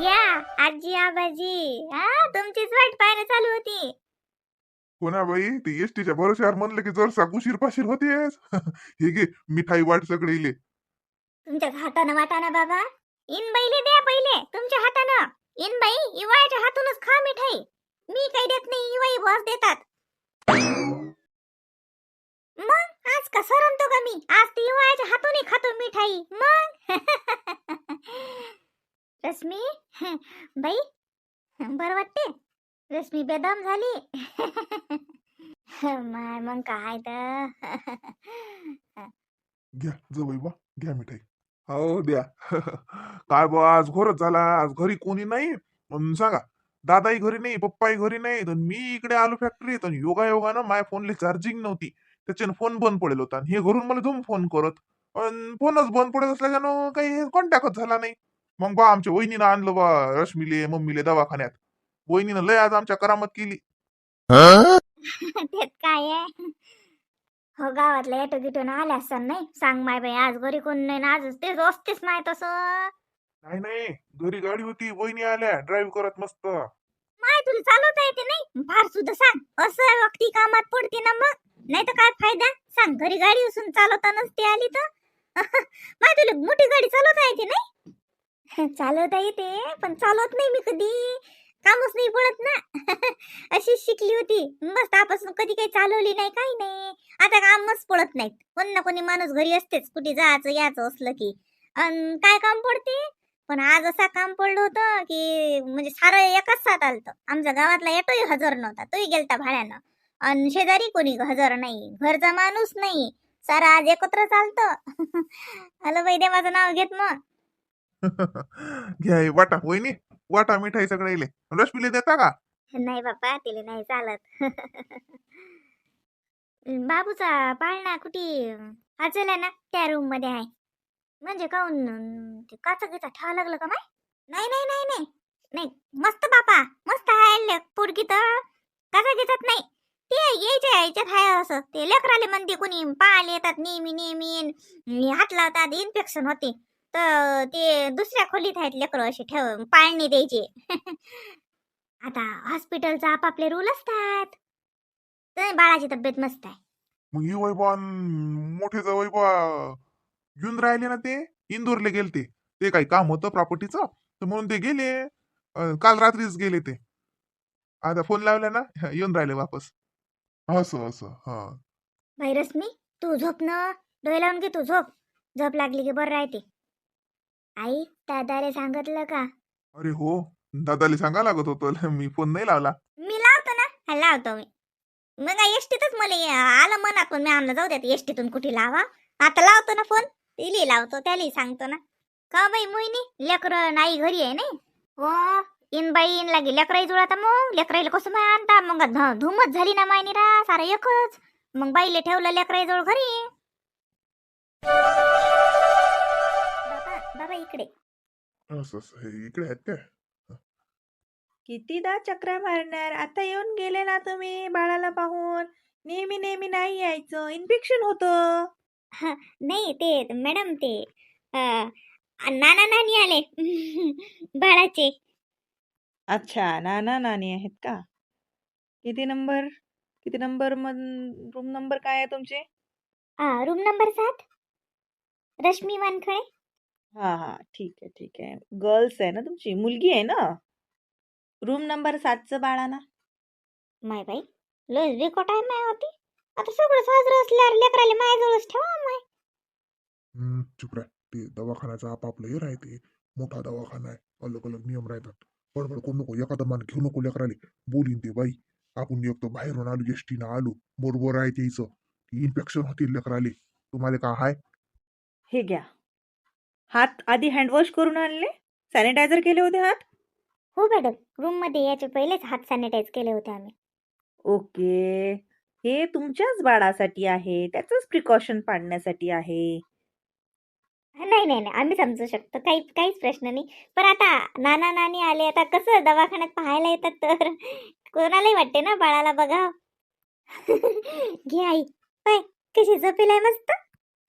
या आजी आबाजी, हा तुमचीच वाट पाहणं चालू होती. हो ना बाई, ते एसटीच्या भरोश्यावर म्हणलं की जर उशीर पाशीर होतेच. हे घे मिठाई वाट सगळे इले. तुमच्याच हातानं वाटाना बाबा. इन बाईले द्या पहिले तुमच्या हातानं. इन बाई इवायच्या हातूनच खा मिठाई. मी काही देत नाही, इवाई बॉस देतात. मग आज का सरमतो का मी? आज ती इवायच्या हातूनही खातो मिठाई मग. रश्मी बाई बरं वाटते? रश्मी बेदम झाली. माय मग काय तर. घ्या जवळ बा, घ्या मिठाई. हो द्या. काय बा आज घोरच झाला, आज घरी कोणी नाही. सांगा, दादाही घरी नाही, पप्पाही घरी नाही, तर मी इकडे आलो फॅक्टरीत. आणि योगायोगानं माझ्या फोनला चार्जिंग नव्हती, त्याच्यानं फोन बंद पडेल होता. आणि हे घरून मला झोम फोन करत, पण फोनच बंद पडत असल्याच्यानं काही कॉन्टॅक्टच झाला नाही. मग बा आमच्या वहिनीनं आणलं बा रश्मीले मम्मीले दवाखान्यात. वहिनीनं लय आज आमच्या करामत केली. त्यात काय आहे? हो गावातल्या येतो गिटून आल्या असं नाही. सांग माय बाई आज घरी कोण नाही ना, आज तेच असतेच माय तसं. नाही नाही, घरी गाडी होती, वहिनी आल्या ड्राईव्ह करत मस्त. माय तुला चालवता येते नाही फार सुद्धा सांग. असं व्यक्ती कामात पडते ना मग. नाही तर काय फायदा सांग. घरी गाडी असून चालवता नसते आली तर. माय तुला मोठी गाडी चालवता येते नाही? चालवता येते पण चालवत नाही मी कधी. कामच नाही पडत ना. अशी शिकली होती मस्त तापासून कधी काही चालवली नाही काही नाही. आता कामच पडत नाहीत. कोण ना कोणी माणूस घरी असतेच कुठे जायचं यायचं असलं की. अन काय काम पडते. पण आज असा काम पडलं होतं की म्हणजे सारं एकाच साथ आलतं. आमच्या गावातला येतोही हजर नव्हता, तोही गेलता भाड्यानं. अन शेजारी कोणी हजर नाही, घरचा माणूस नाही, सारं आज एकत्र चालतं. हॅलो बाई देवाचं नाव घेत मग. घ्या हे वाटा वहिनी, वाटा मिठाई सगळे इले. रश्मीले देता का? नाही बाप्पा तिला नाही चालत. बाबूचा पाळणा कुठे वाचला ना त्या रूम मध्ये आहे. म्हणजे काऊन ते काचा गिचा ठेवा लागलं का माय? नाही नाही नाही नाही नाही. मस्त बापा मस्त आहे पोरगी तर. काचा गिचात नाही. ते यायच्यात आहे असं. ते लेकराले म्हणते कोणी पाळले येतात नेहमी नेहमी हात लावतात इन्फेक्शन होते. तर ते दुसऱ्या खोलीत आहेत लेकरं असे ठेव पाळणे द्यायचे. आता हॉस्पिटलचा आपापले रूल असतात. तर बाळाची तब्येत मस्त आहे. मग ही वैबा मोठे वैबा घेऊन राहिले ना ते. इंदोरले गेलते, ते काही काम होतं प्रॉपर्टीचं, तर म्हणून ते गेले. काल रात्रीच गेले ते. आता फोन लावला ना, येऊन राहिले वापस. असं असं हा. बाई रश्मी तू झोप ना. डोळे लावून घे तू झोप. झोप लागली की बरं राहते. आई दादाले सांगितलं का? अरे हो, दादाला सांगा लागत होतं. मी फोन नाही लावला. मी लावतो ना. हा, लावतो मी. मग एसटीतच मला आलं मनात पण मी आणलं जाऊ द्या एसटीतून कुठे लावा. आता लावतो ना फोन. तिली लावतो त्यालाही सांगतो ना. का बाई मोहिनी लेकरं नाही घरी आहे नाही. हो इन बाई इन लागे लेकराई जुळाता मग लेकराईला कसं माय आणता मग धुमच झाली ना मायनीरा सारं एकच. मग बाईले ठेवलं लेकराई जवळ घरी. बाबा बाबा इकडे. असं असं हे इकडे आहेत काय? कितीदा चक्रा मारणार. आता येऊन गेले ना तुम्ही बाळाला पाहून. नेहमी नेहमी नाही यायचं, इन्फेक्शन होतं. नाही ते मॅडम ते नाना नानी आले. बाळाचे. अच्छा, नाना नानी आहेत का? किती नंबर रूम नंबर काय आहे तुमचे? Room number 7. रश्मी वानखळे. हा हा, ठीक आहे. गर्ल्स आहे ना तुमची, मुलगी आहे ना? रूम नंबर 7चं बाळा ना. माय बाई लय रेकॉर्ड आहे माय होती. आता सगळं साजरं असल्यावर लेकराले माझ्याजवळच ठेवा माय. चुप राह. ते दवाखान्याचा आपापलं हे राहते, मोठा दवाखाना आहे, अलग अलग नियम राहतात. बडबड करू नको, एखादा मान घेऊ नको लेकराले. बोलीन ते बाई. आपण एक तर बाहेरून आलो, एसटीनं आलो, बरोबर आहे त्याचं. इन्फेक्शन होतील लेकराले. तुम्हाला का हाय? हे घ्या. हात आधी हँडवॉश करून आणले, सॅनिटायझर केले होते हात. हो मॅडम रूम मध्ये यायचे पहिलेच हात सॅनिटाईज केले होते आम्ही. ओके. हे तुमच्याच बाळासाठी आहे, त्याचंच प्रिकॉशन पाडण्यासाठी आहे. नाही नाही नाही आम्ही समजू शकतो. काहीच प्रश्न नाही. पण आता नाना नानी आले आता कसं दवाखान्यात पाहायला येतात तर कोणालाही वाटते ना बाळाला बघा. घे आई. पाय कशी झोपेलाय मस्त.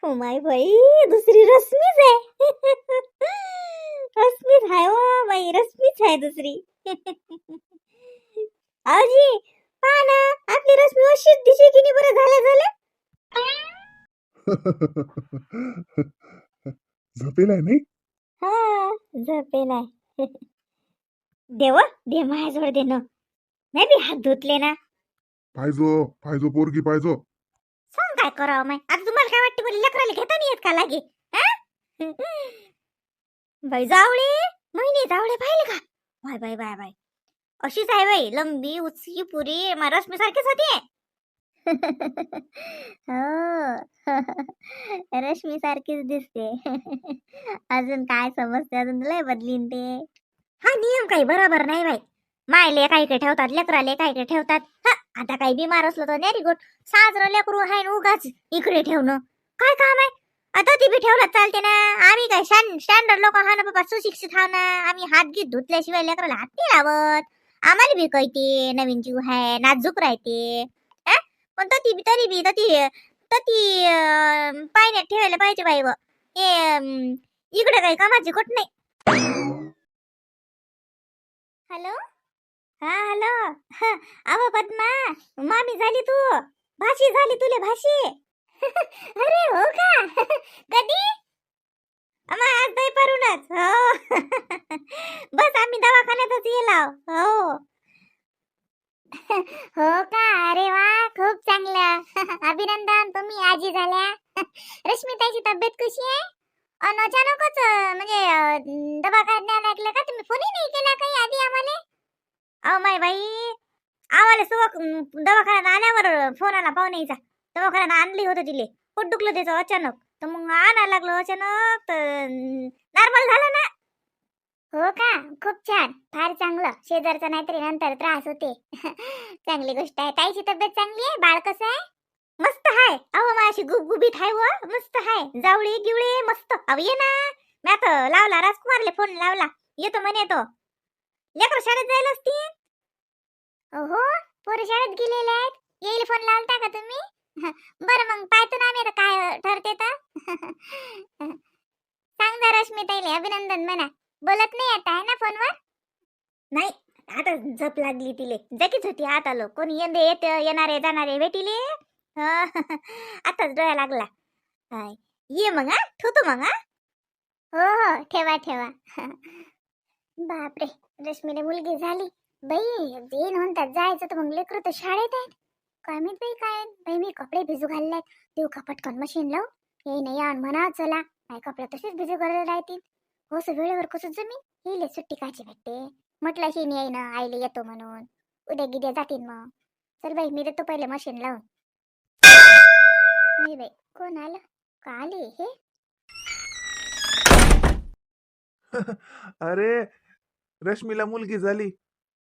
हो माय बाई दुसरी रश्मीच आहे. रश्मीच आहे हो. आहे दुसरी. आजी पहा ना, आपली रश्मी अशीच दिसे की नाही बरं झालं. झोपेलाय नाही? हा झोपेलाय. देव दे माझ्याजवळ दे ना, नाही बी हात धुतले ना. पाहिजो पोरगी पाहिजो. सांग काय करावं माय, आता तुम्हाला काय वाटतं मला लेकराला घेता नाही येत का लागे? हा? बाई जावळे, महिने जावळे पाहिले का? बाय बाय बाय बाय, अशीच आहे बाई, लंबी उचकी पुरी रश्मी सारखीच होती. हो. रश्मी सारखीच दिसते. अजून काय समजते, अजून लय बदलीन ते. हा नियम काही बरोबर नाही बाई. मायले काही काही ठेवतात, लेकराले काही काही ठेवतात. हा आता काही बिमार असलो तर नाही गोट साजरं लेकरू आहे ना, उगाच इकडे ठेवणं काय काम आहे? आता ती बी ठेवलं चालते ना. आम्ही काय स्टँडर्ड लोक हा ना बाबा, सुशिक्षित हा ना. आम्ही हात गीत धुतल्याशिवाय लेकराला हात नाही लावत. आम्हाला बी कळते नवीन जीव आहे, नाजूक राहते. पण तरी बी तती पाण्यात ठेवायला पाहिजे बाई व. हे इकडे काही कामाची गोट नाही. हॅलो, हा हॅलो. अव पद्मा, मामी झाली तू, भाशी झाली तुले भाशी. अरे हो का? कधी? आज नाही परूनच हो. बस आम्ही दवाखान्यातच येलाव हो. हो का? अरे वा, खूप चांगलं. अभिनंदन, तुम्ही आजी झाल्या. रश्मिताची तब्येत कशी आहे? अन अचानकच म्हणजे दवाखान्यात लागलं का? तुम्ही फोनही नाही केला काही आधी आम्हाला? अहो माय बाई, आम्हाला दवाखान्यात आल्यावर फोन आला पाहुणेचा. दवाखान्यात आणली होतं तिले, पोट दुखलं त्याचं अचानक, तर मग आणायला लागलो अचानक, तर नॉर्मल झालं ना. हो का? खूप छान, फार चांगलं. शेजारचा नाहीतरी नंतर त्रास होते. चांगली गोष्ट आहे. ताईची तब्येत चांगली आहे? बाळ कसं आहे? मस्त आहे. अहो माझी गुबगुबीत आहे व, मस्त आहे. जावळी गिवळी मस्त. अहो ये ना, मी आता लावला, राजकुमारले फोन लावला, येतो म्हणे तो. लेकर शाळेत जायला असतील. हो, पोरं शाळेत गेलेले आहेत. येईल फोन लावता का तुम्ही? बरं मग पाहतो ना आम्ही आता काय ठरते तर. सांग जा रश्मी ताईले अभिनंदन म्हणा. बोलत नाही आता आहे ना फोनवर? नाही, आता झोप लागली तिले. जकीच होती आत आलो, कोणी येणारे जाणारे भेटिले. आताच डोळा लागला. हाय, ये मग हा, ठेवतो मग हा. हो ठेवा ठेवा. बापरे, रश्मीला मुलगी झाली. बाई येईन म्हणतात जायचं, तर मग लेकरं तर शाळेत आहेत. काय माहित बाई काय बाई, मी कपडे भिजू घाललेत. देऊ का पटकन मशीन लावून? येईन या म्हणा चला. काय कपडे तसेच भिजू घालायला राहतील. हो वेळेवर कसं जमीन. येईल सुट्टी काची भेटते. म्हटलं शिन येईन आईला येतो म्हणून. उद्या गिद्या जातील मग. चल बाई, मी देतो पहिले मशीन लावून. नाही बाई, कोण आलं का? आले हे. अरे, रश्मीला मुलगी झाली.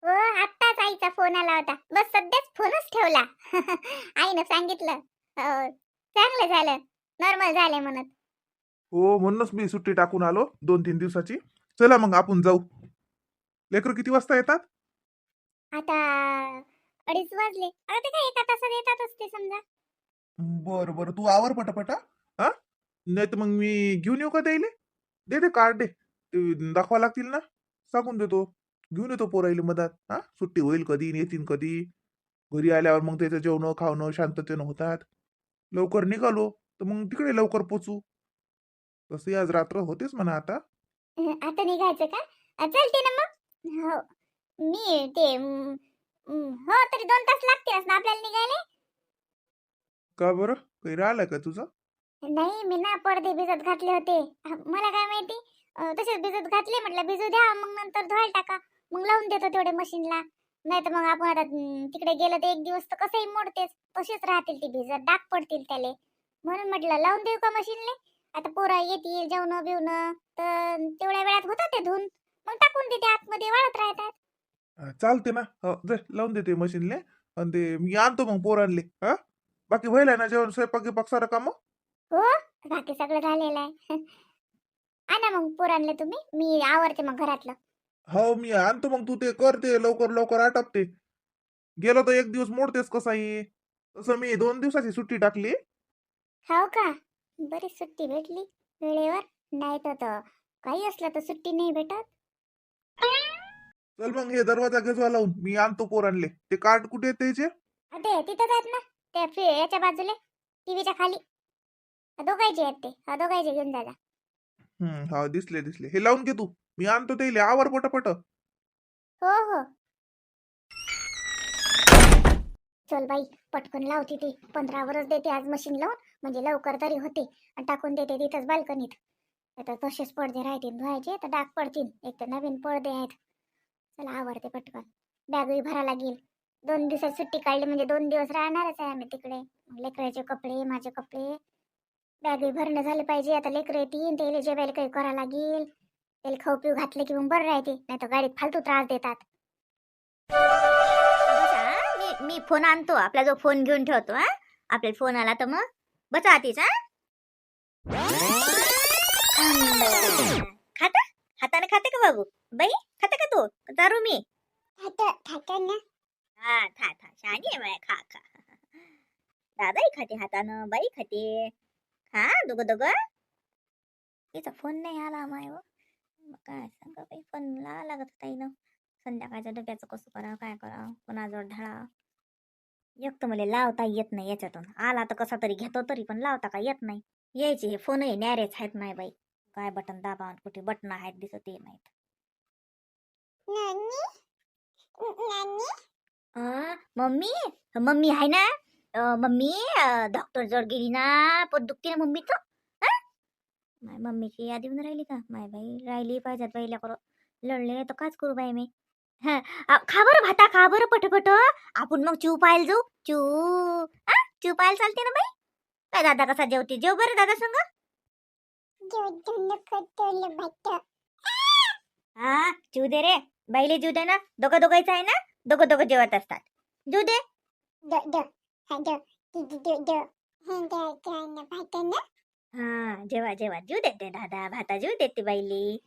हो, आत्ताच आईचा फोन आला होता. बस सध्याच फोनच ठेवला. आईनं सांगितलं चांगलं झालं, नॉर्मल झाले म्हणत. हो, म्हणूनच मी सुट्टी टाकून आलो 2-3 दिवसाची. चला मग आपण जाऊ. लेकरं किती वाजता येतात? आता 2:30 वाजले. आता ते काय एका तासात येतातच ते समजा. बरं बरं, तू आवर पटापटा. हा, नाही तर मग मी घेऊन येऊ का द्यायले? दे कार्ड दे, ते दाखवा लागतील ना. सांगून देतो, घेऊन येतो पोराईले मधात. हा, सुट्टी होईल कधी, येतील कधी. घरी आल्यावर मग त्याचं जेवण खावणं शांततेनं होतात. लवकर निघालो तर मग तिकडे लवकर पोचू. तसे आज रात्र होतेच म्हणा आता. आता निघायचं का? चालते ना मग. हो, मी ते हो तरी 2 तास लागतीलच ना आपल्याला निघायला. का बरं, काही राहिलं का तुझं? नाही, मी ना पडदे भिजत घातले होते. मला काय माहिती, तसेच भिजत घातले. म्हटलं भिजू द्या, मग नंतर धुवायला टाका. मग लावून देतो तेवढे मशीनला. नाही तर मग आपण आता तिकडे गेलं तर 1 दिवस तर कसंही मोडतेच. तसेच राहतील ती भिजत, डाग पडतील त्याले. म्हणून म्हटलं लावून देऊ का मशीनले. आता पोरं येतील जेवण बिवणं, तर तेवढ्या वेळात होतं ते धुवून. मग टाकून देते आतमध्ये, वाळत राहतात. चालते ना. हो, जे लावून देते मशीनले. आणि ते मी आणतो मग पोरांले. हा, बाकी व्हायला ना जेवण, स्वयंपाक सारं काम. हो, बाकी सगळं झालेलं आहे. आणा मग पोरांले तुम्ही, मी आवरते मग घरातलं. हो, मी आणतो मग, तू ते करते लवकर लवकर आटपते. गेलो तर 1 दिवस मोडतेस कसाही. तसं मी 2 दिवसाची सुट्टी टाकली. हो का? बरी सुट्टी भेटली वेळेवर. नाही तर काही असलं तर सुट्टी नाही भेटत. चल मग हे दरवाजा घेजवा लावून मी आणतो पोरांले. ते कार्ड कुठे आहेत त्याचे? ते तिथंच आहेत ना, त्या याच्या बाजूला टीव्हीच्या खाली. दोघायचे आहेत ते, दोघायचे घेऊन जा. हा दिसले दिसले. हे लावून घे तू, मी आणतो त्याले. आवर पटापट. हो हो. चल बाई पटकन लावते ती. 15 वरच देते आज मशीन लावून, म्हणजे लवकर तरी होते. आणि टाकून देते तिथंच बाल्कनीत. आता तसेच पडदे राहतील धुवायचे तर डाग पडतील. एक तर नवीन पडदे आहेत. चला आवडते पटकन. बॅगही भरा लागेल. 2 दिवसात सुट्टी काढली म्हणजे 2 दिवस राहणारच आहे आम्ही तिकडे. लेकराचे कपडे, माझे कपडे, बॅगही भरणं झाले पाहिजे. आता लेकर येतील त्याला जेवायला काही करा लागेल. त्याला खाऊ पिऊ घातले की मग बरं राहते, नाही तर गाडीत फालतू त्रास देतात. मी फोन आणतो. आपला जो फोन घेऊन ठेवतो. आपल्याला फोन आला तर मग बचा आतीच. खाता हाताने खाते का बाबू? बाई खाते का तू? दारू मी खाता ना. हा था शहाणी आहे बाय. खा खा. दादाही खाते हातानं, बाई खाते. हा दोघं. तिचा फोन नाही आला माय. काय सांगा बाई, फोन लागत होता ना. संध्याकाळच्या डब्याचं कसं करावं, काय करावं, कोणाजवळ ढळा. एक तर मला लावता येत नाही याच्यातून. आला तर कसा तरी घेतो तरी, पण लावता का येत नाही. यायचे हे फोनही नॅरेच आहेत माय बाई. काय बटन दाबा, कुठे बटन आहेत दिसत ये नाहीत. मम्मी आहे ना. मम्मी डॉक्टर जवळ गेली ना, पोट दुखते ना मम्मीचं. माय मम्मीची यादी येऊन राहिली का? माय बाई राहिली पाहिजेत बाईला करू. लढले तर काच करू बाई मी. खा बरं भाता, खा बरं पटपट. आपण मग चिव पाहायला जाऊ. चिव पाहायला चालते ना बाई. काय दादा कसा जेवते? जेव बरं दादा संग. हा चिव दे रे बाईले, जीव दे ना. दोघांचं आहे ना, दोघं जेवत असतात. जीव दे. हा जेवा जीव देते दादा. भाता जीव देते बाईली.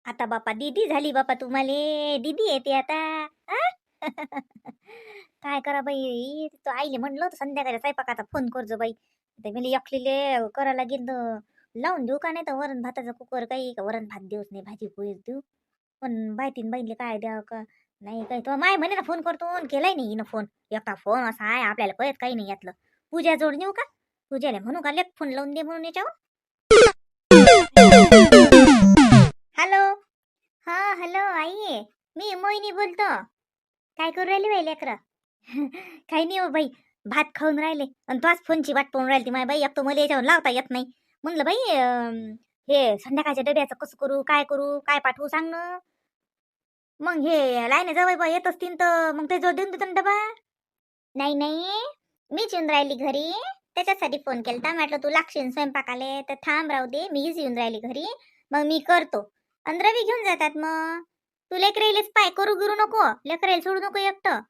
आता बापा दीदी झाली बापा, तुम्हाला दीदी येते आता. काय करा बाई, तो आईले म्हणलं होतं संध्याकाळी स्वयंपाकाचा फोन करजो बाई. ते म्हणजे एकलीले करा लागेल तर लावून देऊ का, नाही तर वरण भाताचा कुकर काही का वरण भात देऊच नाही, भाजी पोळीच देऊ. पण बायतीन बाईले काय द्यावं का नाही काही. तो माय म्हणे ना फोन करतो, केलाय नाही हिनं फोन. एकटा फोन असा आहे आपल्याला कळत काही नाही यातलं. पूजा जोड नेऊ का? पूजाला म्हणू का लेक फोन लावून दे म्हणून याच्यावर. हॅलो. हा हॅलो आई, मी मोहिनी बोलतो. काय करू राहिली बाई लेकरं? काही नाही हो बाई, भात खाऊन राहिले आणि तोच फोनची वाट पाहून राहिली माय बाई. एक तर मला याच्यावर लावता येत नाही. म्हणलं बाई हे संध्याकाळच्या डब्याचं कसं करू, काय पाठवू सांग ना. मग हे लाईने जवळ बा येत असतील तर मग ते जोड देऊन देतो ना डबा. नाही मीच येऊन राहिली घरी, त्याच्यासाठी फोन केलता. म्हटलं तू लागशील स्वयंपाकाले तर थांब राहू दे, मीच येऊन राहिली घरी, मग मी करतो. आणि रवी घेऊन जातात. मग तू लेकराईलेच पाय, करू नको, लेकराईला सोडू नको एकटं.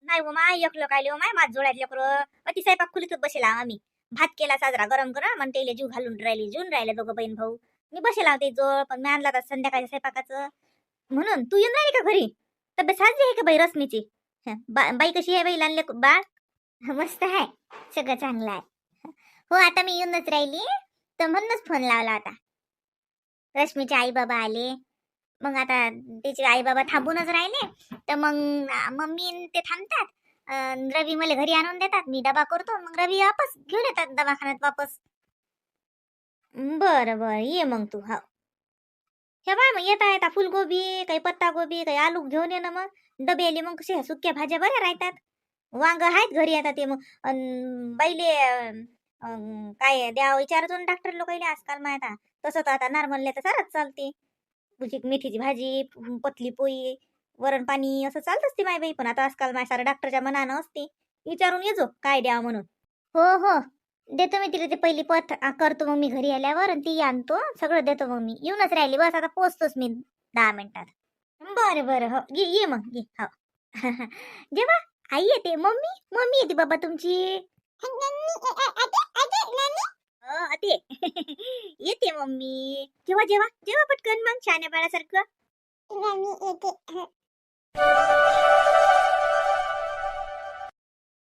नाही हो माय, एकलं काय लिहो माय, माझ जोडायला लेकरं. ती स्वयंपाक खुलीतच बसेला. आम्ही भात केला साजरा गरम मग तेले जीव घालून जून राहिले दोघं बहीण भाऊ. मी बसेला होते जोड, पण मी आणला तर संध्याकाळच्या स्वयंपाकाचं म्हणून. तू येऊन राहिली का घरी? तब्येत साजरी आहे का बाई रश्मीची? बाई कशी आहे बाई? लहान बाळ मस्त आहे, सगळं चांगलं आहे. हो आता मी येऊनच राहिली तर म्हणूनच फोन लावला होता. रश्मीचे आई बाबा आले, मग आता तिचे आई बाबा थांबूनच राहिले तर मग मम्मी ते थांबतात. रवी मला घरी आणून देतात, मी डबा करतो, मग रवी वापस घेऊन येतात दवाखान्यात वापस. बरं ये मग तू. हा हे बाय मग येता फुलगोबी, काही पत्ता गोबी, काही आलू घेऊन ये ना. मग डबे आले मग कसे सुक्या भाज्या बऱ्या राहतात. वांग आहेत घरी आता ते. मग बाईले काय द्या विचारतो डॉक्टर लोकांनी आजकाल माहिती आहे. तसं तर आता नॉर्मल तर सारच चालते. मेथीची भाजी, पतली पोळी, वरण पाणी असं चालत असते माय बाई. पण आता आजकाल माय सारं डॉक्टरच्या मनानं असते. विचारून येजो काय द्या म्हणून. हो देतो मी तिला ते पहिली पथ करतो. मग मी घरी आल्यावर आणि ती आणतो, सगळं देतो. मग मी येऊनच राहिली, बस आता पोचतोच मी 10 मिनिटात. बरं हो ये मग ये. हो जेव्हा आई येते, मम्मी येते बाबा तुमची. अते येते मम्मी. जेव्हा पटकन मग छान बाळासारखं.